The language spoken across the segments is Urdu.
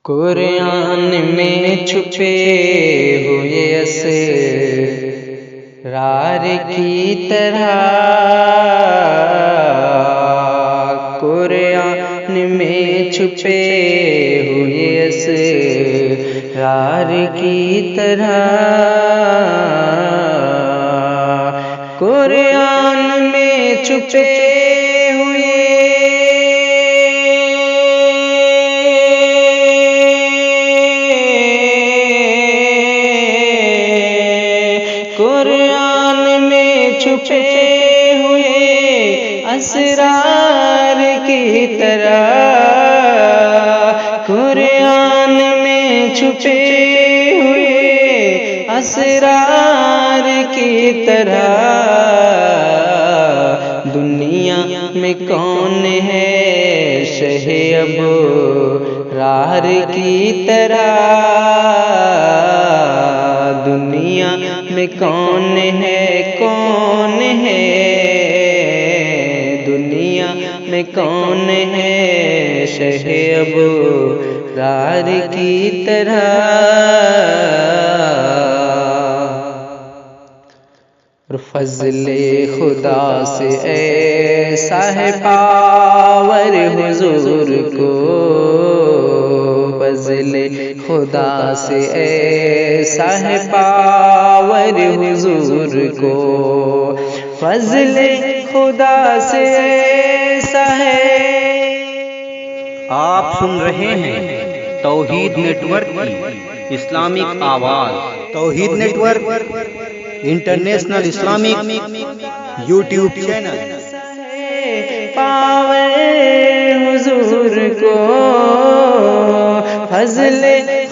قرآن میں چھپے ہوئے اسرار کی طرح، قرآن میں چھپے ہوئے اسرار کی طرح، قرآن میں چھپے چھپے ہوئے اسرار کی طرح، قرآن میں چھپے ہوئے اسرار کی طرح، دنیا میں کون ہے شہ ابرار کی طرح، دنیا میں کون ہے دنیا میں کون ہے شہ ابرار کی طرح، فضل خدا سے ایسا ہے پاور حضور کو، فضل خدا سے ایسا ہے پاور حضور کو، فضل خدا سے ایسا ہے۔ آپ سن رہے ہیں توحید نیٹ ورک کی اسلامک آواز۔ Tawheed network international Islamic YouTube channel. پاور حضور کو، فضل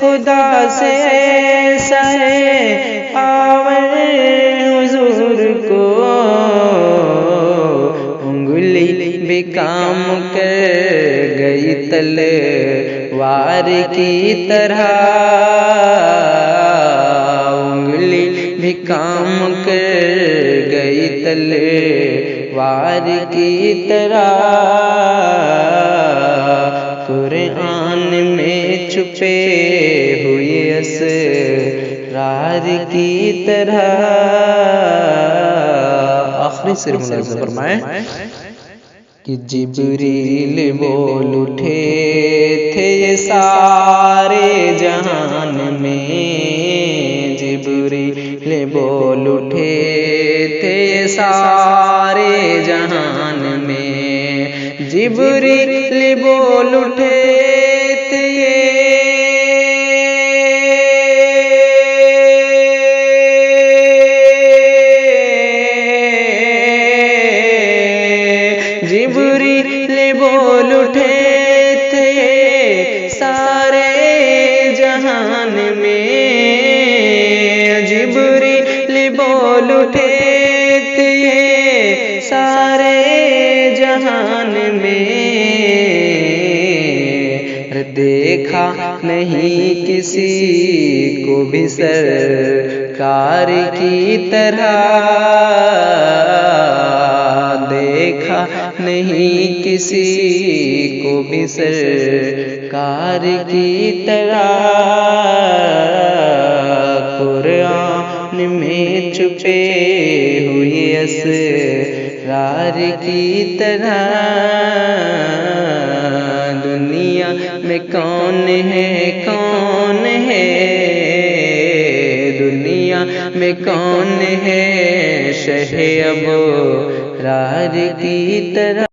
خدا سے ایسا ہے پاور حضور کو، انگلی بھی کام کر گئی تلوار کی طرح، انگلی بھی کام کر گئی تلوار کی طرح، قرآن میں چھپے ہوئے اسرار کی طرح۔ آخری سر ملاحظہ فرمائیں کہ جبریل بول اٹھے تھے یہ سارے جہان میں، جبریل بول اٹھے تھے یہ سارے جہان میں، جبریل بول اٹھے تھے جبریل بول اٹھے تھے سارے جہان میں، جبریل بول اٹھے تھے سارے جہان میں، دیکھا نہیں کسی کو بھی سرکار کی طرح، دیکھا نہیں کسی کو بھی سرکار کی طرح، قرآن میں چھپے ہوئے اسرار کی طرح، دنیا میں کون ہے دنیا میں کون ہے شہ ابرار کی طرح۔